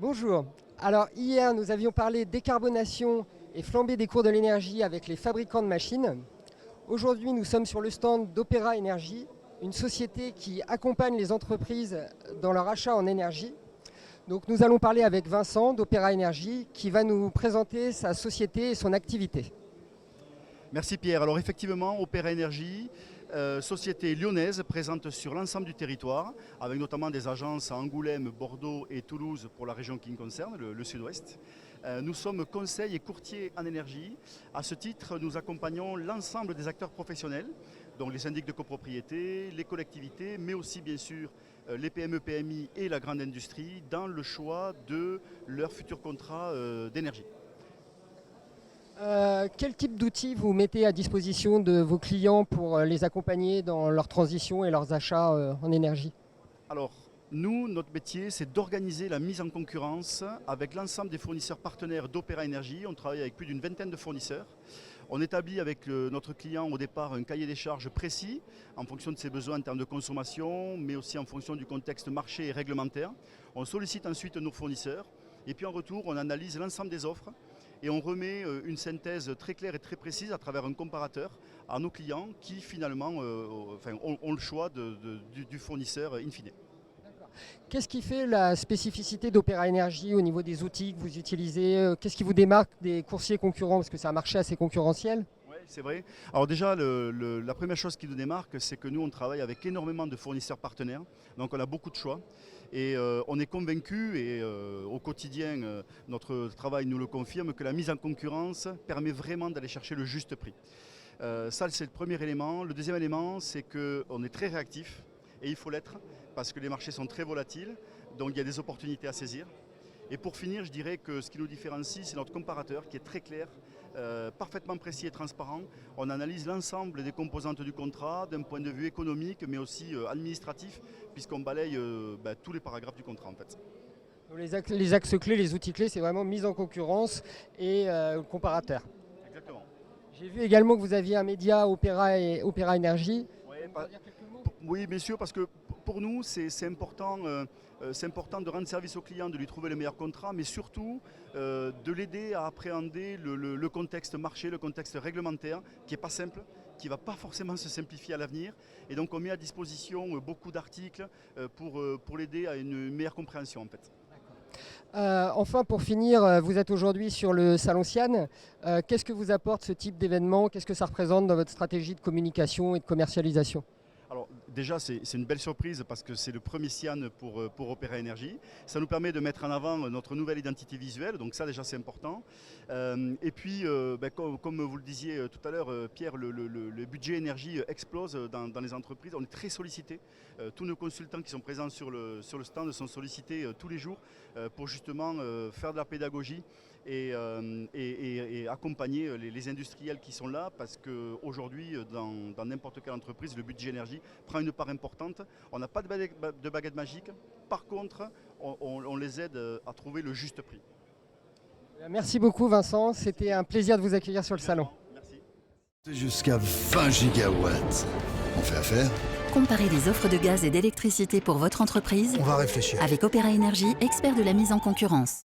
Bonjour. Alors hier, nous avions parlé décarbonation et flambée des cours de l'énergie avec les fabricants de machines. Aujourd'hui, nous sommes sur le stand d'Opera Énergie, une société qui accompagne les entreprises dans leur achat en énergie. Donc nous allons parler avec Vincent d'Opera Énergie qui va nous présenter sa société et son activité. Merci Pierre. Alors effectivement, Opera Énergie, société lyonnaise présente sur l'ensemble du territoire, avec notamment des agences à Angoulême, Bordeaux et Toulouse pour la région qui nous concerne, le sud-ouest. Nous sommes conseils et courtiers en énergie. À ce titre, nous accompagnons l'ensemble des acteurs professionnels, donc les syndics de copropriété, les collectivités, mais aussi bien sûr les PME, PMI et la grande industrie dans le choix de leur futur contrat d'énergie. Quel type d'outils vous mettez à disposition de vos clients pour les accompagner dans leur transition et leurs achats en énergie? Alors, nous, notre métier, c'est d'organiser la mise en concurrence avec l'ensemble des fournisseurs partenaires d'Opera Énergie. On travaille avec plus d'une vingtaine de fournisseurs. On établit avec notre client au départ un cahier des charges précis en fonction de ses besoins en termes de consommation, mais aussi en fonction du contexte marché et réglementaire. On sollicite ensuite nos fournisseurs et puis en retour, on analyse l'ensemble des offres et on remet une synthèse très claire et très précise à travers un comparateur à nos clients qui finalement ont le choix du fournisseur in fine. Qu'est-ce qui fait la spécificité d'Opera Énergie au niveau des outils que vous utilisez? Qu'est-ce qui vous démarque des coursiers concurrents? Parce que c'est un marché assez concurrentiel. Oui, c'est vrai. Alors déjà, la première chose qui nous démarque, c'est que nous, on travaille avec énormément de fournisseurs partenaires. Donc on a beaucoup de choix. Et on est convaincu, et au quotidien, notre travail nous le confirme, que la mise en concurrence permet vraiment d'aller chercher le juste prix. Ça, c'est le premier élément. Le deuxième élément, c'est qu'on est très réactif, et il faut l'être, parce que les marchés sont très volatiles, donc il y a des opportunités à saisir. Et pour finir, je dirais que ce qui nous différencie, c'est notre comparateur qui est très clair, parfaitement précis et transparent. On analyse l'ensemble des composantes du contrat d'un point de vue économique, mais aussi administratif, puisqu'on balaye tous les paragraphes du contrat en fait. Donc les axes clés, les outils clés, c'est vraiment mise en concurrence et comparateur. Exactement. J'ai vu également que vous aviez un média Opera et Opera Énergie. Ouais, Vous pouvez dire quelques mots? oui, bien sûr, parce que pour nous, c'est important de rendre service au client, de lui trouver le meilleur contrat, mais surtout de l'aider à appréhender le contexte marché, le contexte réglementaire, qui n'est pas simple, qui ne va pas forcément se simplifier à l'avenir. Et donc on met à disposition beaucoup d'articles pour l'aider à une meilleure compréhension en fait. Enfin, pour finir, vous êtes aujourd'hui sur le Salon Sian. Qu'est-ce que vous apporte ce type d'événement? Qu'est-ce que ça représente dans votre stratégie de communication et de commercialisation? Alors déjà c'est une belle surprise parce que c'est le premier Sian pour Opera Énergie. Ça nous permet de mettre en avant notre nouvelle identité visuelle, donc ça déjà c'est important. Et puis comme vous le disiez tout à l'heure Pierre, le budget énergie explose dans les entreprises. On est très sollicité. Tous nos consultants qui sont présents sur le stand sont sollicités tous les jours pour justement faire de la pédagogie et accompagner les industriels qui sont là parce qu'aujourd'hui dans n'importe quelle entreprise le budget énergie prend une part importante. On n'a pas de baguette magique, par contre on les aide à trouver le juste prix. Merci beaucoup Vincent, c'était un plaisir de vous accueillir sur le salon. Merci. Jusqu'à 20 gigawatts. On fait affaire? Comparez les offres de gaz et d'électricité pour votre entreprise On va réfléchir. avec Opera Énergie, expert de la mise en concurrence.